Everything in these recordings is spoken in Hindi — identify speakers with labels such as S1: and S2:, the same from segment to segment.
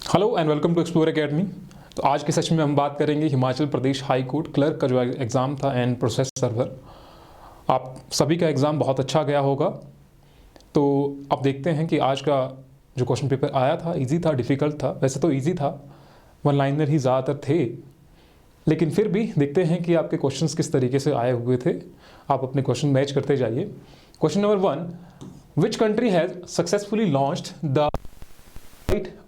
S1: Hello and welcome to explore academy. तो आज के सेशन में हम बात करेंगे Himachal Pradesh high court clerk का जो एग्ज़ाम था एंड प्रोसेस सर्वर। आप सभी का एग्ज़ाम बहुत अच्छा गया होगा। तो अब देखते हैं कि आज का जो क्वेश्चन पेपर आया था इजी था डिफ़िकल्ट था। वैसे तो इजी था, वन लाइनर ही ज़्यादातर थे, लेकिन फिर भी देखते हैं कि आपके क्वेश्चंस किस तरीके से आए हुए थे। आप अपने क्वेश्चन मैच करते जाइए। Question number 1, which country has successfully launched the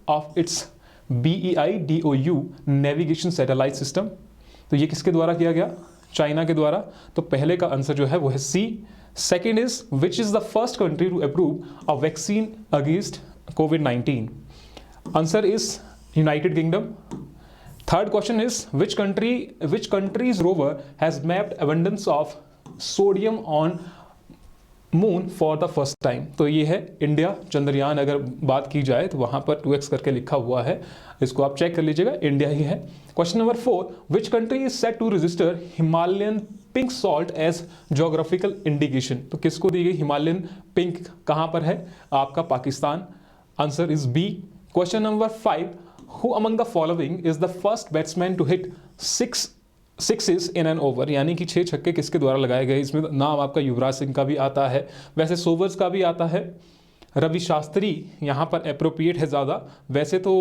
S1: of its BEIDOU navigation satellite system. तो ये किसके द्वारा किया गया? चाइना के द्वारा। तो पहले का आंसर जो है वो है C. Second is which is the first country to approve a vaccine against कोविड-19? Answer is United Kingdom. Third question is which country's rover has mapped abundance of sodium on moon for the first time? तो ये है इंडिया। चंद्रयान अगर बात की जाए तो वहाँ पर 2x करके लिखा हुआ है, इसको आप चेक कर लीजिएगा, इंडिया ही है। Question number 4, which country is set to register Himalayan pink salt as geographical indication? तो किसको दी गई हिमालयन पिंक? कहाँ पर है? आपका Pakistan. Answer is B. Question number 5, who among the following is the first batsman to hit sixes in an over? यानी कि 6 छक्के किसके द्वारा लगाए गए? इसमें नाम आपका युवराज सिंह का भी आता है, वैसे सोवर्स का भी आता है। रवि शास्त्री यहाँ पर अप्रोप्रिएट है ज़्यादा। वैसे तो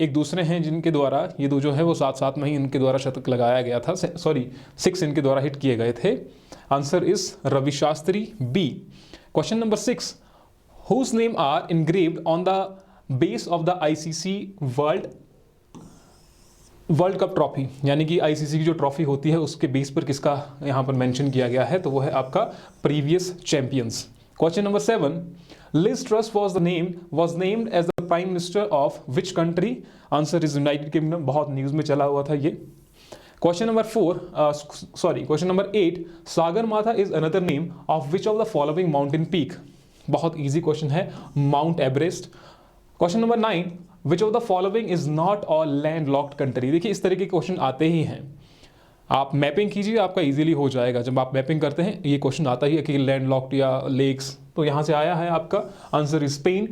S1: एक दूसरे हैं जिनके द्वारा ये दो जो है वो साथ साथ में ही इनके द्वारा शतक लगाया गया था, सॉरी 6 इनके द्वारा हिट किए गए थे। Answer is Ravi Shastri, B. Question number 6, whose name are engraved on the base of the ICC world cup trophy? यानी कि ICC की जो ट्रॉफी होती है उसके बेस पर किसका यहाँ पर मेंशन किया गया है? तो वो है आपका previous champions. Question number 7, Liz Truss was named as the prime minister of which country? Answer is United Kingdom. बहुत न्यूज में चला हुआ था ये। Question number question number 8, Sagarmatha is another name of which of the following mountain peak? बहुत ईजी क्वेश्चन है, mount Everest. Question number 9, which of the following is not a land locked country? देखिए इस तरीके के क्वेश्चन आते ही हैं, आप मैपिंग कीजिए, आपका इजीली हो जाएगा। जब आप मैपिंग करते हैं ये क्वेश्चन आता ही है कि लैंड लॉक्ड या लेक्स, तो यहाँ से आया है आपका answer is Spain.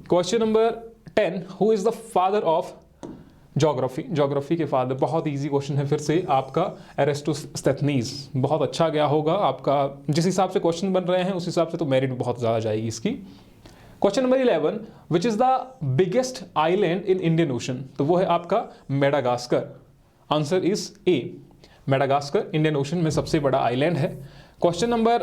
S1: Question number 10, who is the father of geography? Geography के फादर, बहुत ईजी क्वेश्चन है फिर से आपका, एरिस्टोस्थेनीज। बहुत अच्छा गया होगा आपका, जिस हिसाब से क्वेश्चन बन रहे हैं उस हिसाब से तो मेरिट बहुत ज़्यादा जाएगी इसकी। Question number 11, which is the biggest island in Indian ocean? तो वो है आपका Madagascar. Answer is a, Madagascar Indian ocean में सबसे बड़ा आइलैंड है। Question number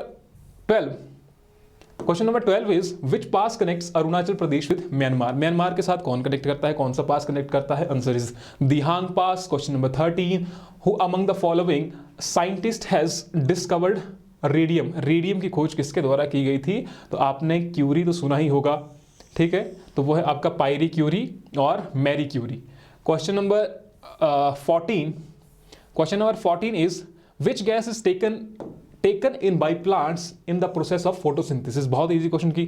S1: 12 is which pass connects Arunachal Pradesh with Myanmar? Myanmar के साथ कौन कनेक्ट करता है, कौन सा पास कनेक्ट करता है? Answer is Dihang pass. Question number 13, who among the following scientist has discovered radium? Radium की खोज किसके द्वारा की गई थी? तो आपने क्यूरी तो सुना ही होगा, ठीक है, तो वो है आपका पायरी क्यूरी और Marie Curie. Question number 14 is which gas is taken in by plants in the process of photosynthesis? बहुत इजी क्वेश्चन की,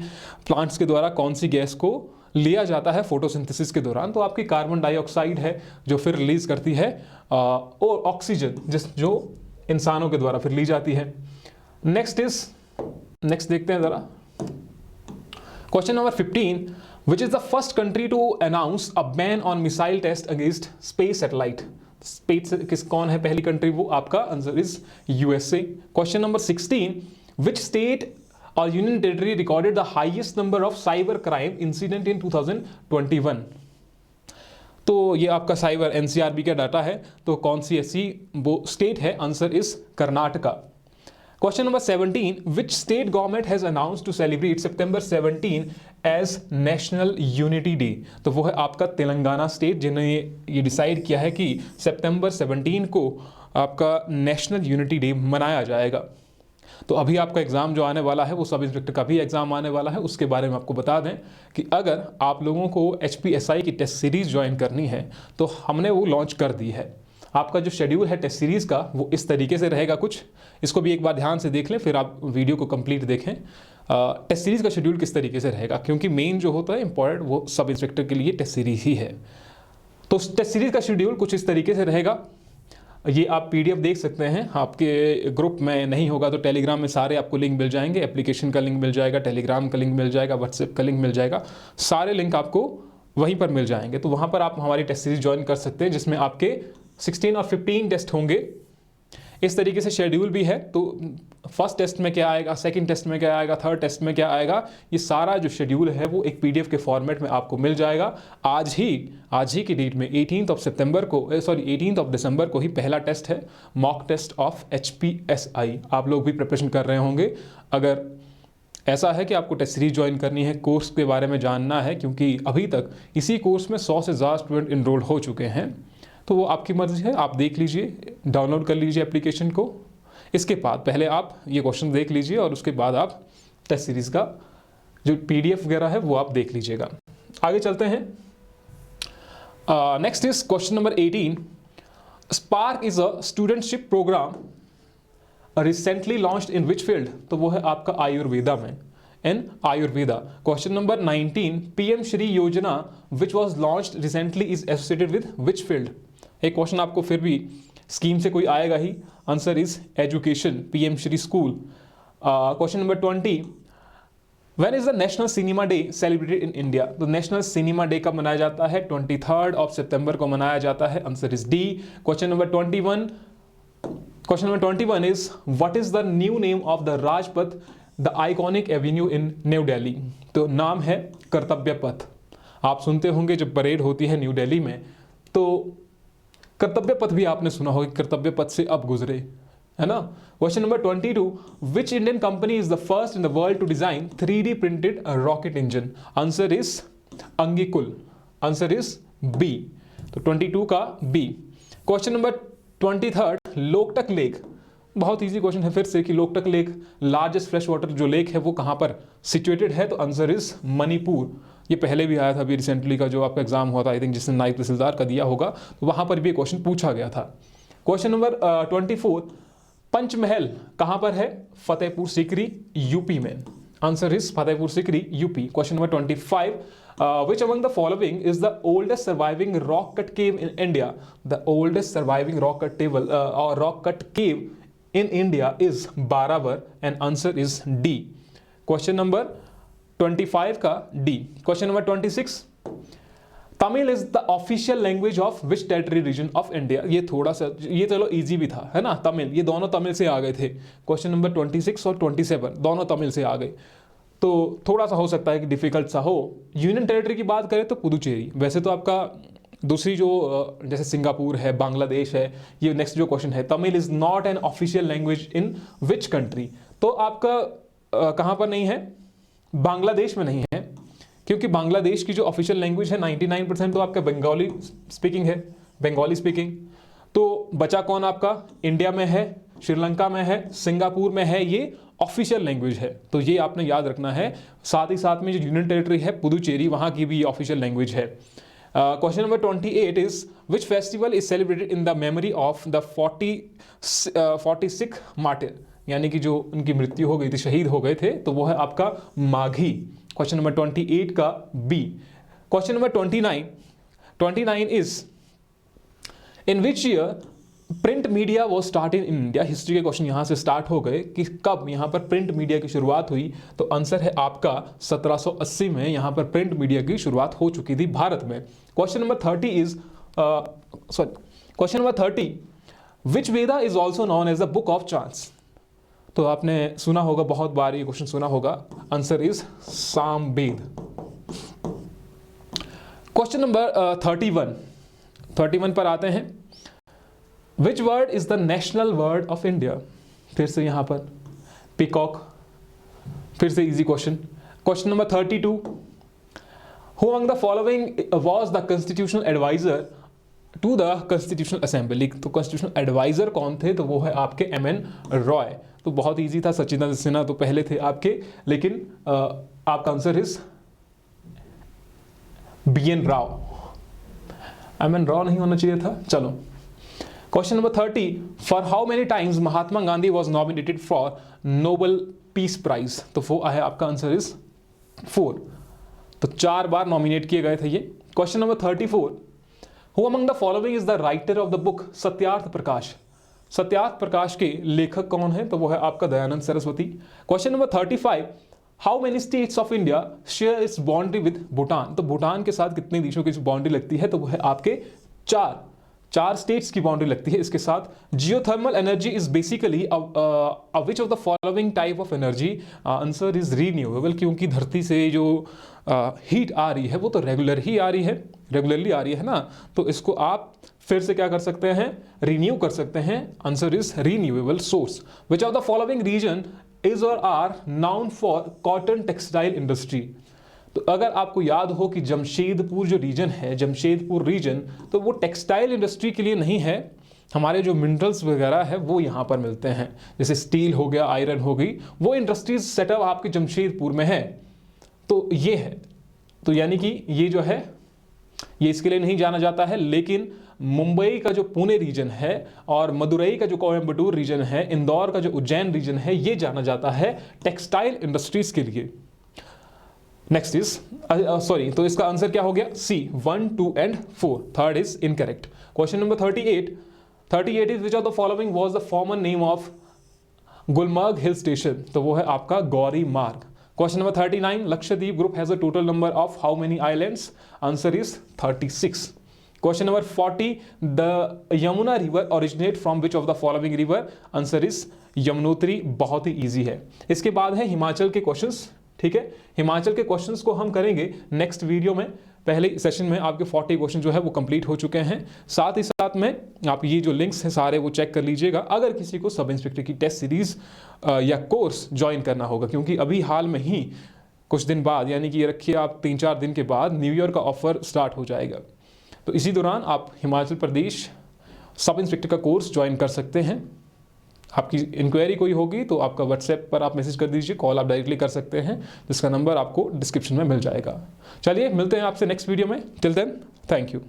S1: प्लांट्स के द्वारा कौन सी गैस को लिया जाता है फोटोसिंथेसिस के दौरान? तो आपकी कार्बन डाइऑक्साइड है जो फिर रिलीज करती है और ऑक्सीजन जो इंसानों के द्वारा फिर ली जाती है। नेक्स्ट देखते हैं जरा। Question number 15, which is the first country to announce a ban on missile test against space satellite? Space कौन है पहली कंट्री? वो आपका answer is USA। Question number 16, which state और union territory recorded the highest number of cyber crime incident in 2021? तो ये आपका साइबर NCRB का डाटा है, तो कौन सी ऐसी वो स्टेट है? Answer is Karnataka. Question number 17, which state government has announced to celebrate September 17 as national unity day? तो वो है आपका तेलंगाना स्टेट, जिन्होंने ये डिसाइड किया है कि September 17 को आपका नेशनल यूनिटी डे मनाया जाएगा। तो अभी आपका एग्जाम जो आने वाला है वो सब इंस्पेक्टर का भी एग्जाम आने वाला है, उसके बारे में आपको बता दें कि अगर आप लोगों को HPSI की टेस्ट सीरीज ज्वाइन करनी है तो हमने वो लॉन्च कर दी है। आपका जो शेड्यूल है टेस्ट सीरीज़ का वो इस तरीके से रहेगा कुछ, इसको भी एक बार ध्यान से देख लें, फिर आप वीडियो को कंप्लीट देखें। टेस्ट सीरीज़ का शेड्यूल किस तरीके से रहेगा, क्योंकि मेन जो होता है इंपॉर्टेंट वो सब इंस्पेक्टर के लिए टेस्ट सीरीज ही है। तो टेस्ट सीरीज़ का शेड्यूल कुछ इस तरीके से रहेगा। ये आप PDF देख सकते हैं, आपके ग्रुप में नहीं होगा तो टेलीग्राम में सारे आपको लिंक मिल जाएंगे। एप्लीकेशन का लिंक मिल जाएगा, टेलीग्राम का लिंक मिल जाएगा, व्हाट्सएप का लिंक मिल जाएगा, सारे लिंक आपको वहीं पर मिल जाएंगे। तो वहाँ पर आप हमारी टेस्ट सीरीज ज्वाइन कर सकते हैं, जिसमें आपके 16 और 15 टेस्ट होंगे। इस तरीके से शेड्यूल भी है। तो फर्स्ट टेस्ट में क्या आएगा, सेकंड टेस्ट में क्या आएगा, थर्ड टेस्ट में क्या आएगा, ये सारा जो शेड्यूल है वो एक पीडीएफ के फॉर्मेट में आपको मिल जाएगा। आज ही की डेट में 18 दिसंबर को ही पहला टेस्ट है, मॉक टेस्ट ऑफ HPSI। आप लोग भी प्रिपरेशन कर रहे होंगे। अगर ऐसा है कि आपको टेस्ट सीरीज ज्वाइन करनी है, कोर्स के बारे में जानना है, क्योंकि अभी तक इसी कोर्स में 100 से ज़्यादा स्टूडेंट इनरोल हो चुके हैं, तो वो आपकी मर्जी है। आप देख लीजिए, डाउनलोड कर लीजिए एप्लीकेशन को। इसके बाद पहले आप ये क्वेश्चन देख लीजिए और उसके बाद आप टेस्ट सीरीज़ का जो PDF वगैरह है वो आप देख लीजिएगा। आगे चलते हैं। Next is question number 18। SPARK is a studentship program recently launched in which field? तो वो है आपका आयुर्वेदा में, in Ayurveda. Question number 19, PM Shri Yojana which was launched recently is associated with which field? एक क्वेश्चन आपको फिर भी स्कीम से कोई आएगा ही। Answer is education, PM Shri school. Question number 20, when is the national cinema day celebrated in India? तो नेशनल सिनेमा डे कब मनाया जाता है? 23 ऑफ सितंबर को मनाया जाता है। Answer is D. Question number 21 is what is the new name of the Rajpath the iconic Avenue in new Delhi? तो नाम है कर्तव्य पथ। आप सुनते होंगे जब परेड होती है न्यू दिल्ली में, तो कर्तव्य पथ भी आपने सुना होगा, कर्तव्य पथ से अब गुजरे, है ना। Question number 22, which Indian company is the first in the world to design 3D printed rocket engine? Answer is Agnikul. Answer is B. तो 22 का B. Question number 23, Loktak lake. बहुत इजी क्वेश्चन है फिर से कि Loktak lake, largest fresh water जो लेक है वो कहाँ पर सिचुएटेड है? तो आंसर इज मणिपुर। ये पहले भी आया था अभी रिसेंटली का जो आपका एग्जाम हुआ था, आई थिंक जिसने नायब तहसीलदार का दिया होगा, तो वहाँ पर भी ये क्वेश्चन पूछा गया था। क्वेश्चन नंबर 24, पंचमहल कहाँ पर है? फतेहपुर सीकरी, यूपी में। Answer is Fatehpur Sikri, UP. Question number 25, which among the following is the oldest surviving rock cut cave in India? The oldest surviving rock cut cave in India is Barabar and answer is D. Question number 25 का D. Question number 26, Tamil is the official language of which territory region of India? ये थोड़ा सा, ये चलो इजी भी था, है ना। तमिल, ये दोनों तमिल से आ गए थे। क्वेश्चन नंबर 26 और 27 दोनों तमिल से आ गए, तो थोड़ा सा हो सकता है कि डिफिकल्ट सा हो। यूनियन टेरिटरी की बात करें तो पुदुचेरी। वैसे तो आपका दूसरी जो जैसे सिंगापुर है, बांग्लादेश है, ये नेक्स्ट जो क्वेश्चन है, Tamil is not an official language in which country? तो आपका कहाँ पर नहीं है? बांग्लादेश में नहीं है, क्योंकि बांग्लादेश की जो ऑफिशियल लैंग्वेज है 99% तो आपका बंगाली स्पीकिंग है, बंगाली स्पीकिंग। तो बचा कौन आपका? इंडिया में है, श्रीलंका में है, सिंगापुर में है, ये ऑफिशियल लैंग्वेज है। तो ये आपने याद रखना है। साथ ही साथ में जो यूनियन टेरिटरी है पुदुचेरी, वहाँ की भी ऑफिशियल लैंग्वेज है। Question number 28 is which festival is celebrated in the memory of the 46 martyr? यानी कि जो उनकी मृत्यु हो गई थी, शहीद हो गए थे, तो वो है आपका माघी। क्वेश्चन नंबर 28 का B. Question number 29 is in which year print media वो स्टार्ट इन इंडिया? हिस्ट्री के क्वेश्चन यहाँ से स्टार्ट हो गए कि कब यहाँ पर प्रिंट मीडिया की शुरुआत हुई। तो आंसर है आपका 1780 में यहाँ पर प्रिंट मीडिया की शुरुआत हो चुकी थी भारत में। Question number 30 which Veda is also known as the book of chants? तो आपने सुना होगा, बहुत बार ये क्वेश्चन सुना होगा। Answer is Samaveda. Question number 31 पर आते हैं। Which bird is the national bird of India? फिर से यहां पर पीकॉक, फिर से easy question. Question number 32, who among the following was the constitutional adviser to the constitutional assembly? तो कॉन्स्टिट्यूशनल एडवाइजर कौन थे? तो वो है आपके MN रॉय। तो बहुत इजी था, सचिदानंद सिन्हा तो पहले थे आपके, लेकिन आपका answer is BN Rau. MN Rau नहीं होना चाहिए था। चलो, question number 30, for how many times Mahatma Gandhi was nominated for Nobel peace prize? तो वो है आपका आंसर इज 4। तो 4 बार नॉमिनेट किए गए थे ये। Question number 34, who among the following is the writer of the book Satyarth Prakash? Satyarth Prakash के लेखक कौन है? तो वो है आपका Dayanand Saraswati. Question number 35, how many states of India share its boundary with Bhutan, तो भूटान के साथ कितने देशों की बाउंड्री लगती है, तो वो है आपके चार स्टेट्स की बाउंड्री लगती है इसके साथ। Geothermal energy is basically which of the following type of energy, answer is renewable, क्योंकि धरती से जो हीट आ रही है वो तो रेगुलरली आ रही है ना, तो इसको आप फिर से क्या कर सकते हैं, रिन्यू कर सकते हैं। Answer is renewable source. Which of the following region is और are known for cotton textile industry, तो अगर आपको याद हो कि जमशेदपुर जो रीजन है, जमशेदपुर रीजन, तो वो टेक्सटाइल इंडस्ट्री के लिए नहीं है, हमारे जो मिनरल्स वगैरह है वो यहाँ पर मिलते हैं, जैसे स्टील हो गया, आयरन हो गई, वो इंडस्ट्रीज सेटअप आपके जमशेदपुर में है, तो ये है। तो यानी कि ये जो है ये इसके लिए नहीं जाना जाता है, लेकिन मुंबई का जो पुणे रीजन है और मदुरई का जो कोयम्बटूर रीजन है, इंदौर का जो उज्जैन रीजन है, ये जाना जाता है टेक्सटाइल इंडस्ट्रीज के लिए। नेक्स्ट इज सॉरी, तो इसका आंसर क्या हो गया, सी 1, 2 and 4, third is incorrect. Question number 38 is which of the following was the former name of Gulmarg hill station, तो वो है आपका गौरी मार्ग। Question number 39, Lakshadweep group has a total number of how many islands, answer is 36। Question number 40, the Yamuna river originate from which of the following river, answer is Yamunotri, बहुत ही ईजी है। इसके बाद है हिमाचल के क्वेश्चंस, ठीक है, हिमाचल के क्वेश्चंस को हम करेंगे नेक्स्ट वीडियो में। पहले सेशन में आपके 40 क्वेश्चन जो है वो कंप्लीट हो चुके हैं। साथ ही साथ में आप ये जो लिंक्स हैं सारे वो चेक कर लीजिएगा, अगर किसी को सब इंस्पेक्टर की टेस्ट सीरीज या कोर्स ज्वाइन करना होगा, क्योंकि अभी हाल में ही कुछ दिन बाद, यानी कि ये रखिए आप 3-4 दिन के बाद न्यू ईयर का ऑफर स्टार्ट हो जाएगा, तो इसी दौरान आप हिमाचल प्रदेश सब इंस्पेक्टर का कोर्स ज्वाइन कर सकते हैं। आपकी इंक्वायरी कोई होगी तो आपका व्हाट्सएप पर आप मैसेज कर दीजिए, कॉल आप डायरेक्टली कर सकते हैं, जिसका नंबर आपको डिस्क्रिप्शन में मिल जाएगा। चलिए मिलते हैं आपसे नेक्स्ट वीडियो में, टिल देन थैंक यू।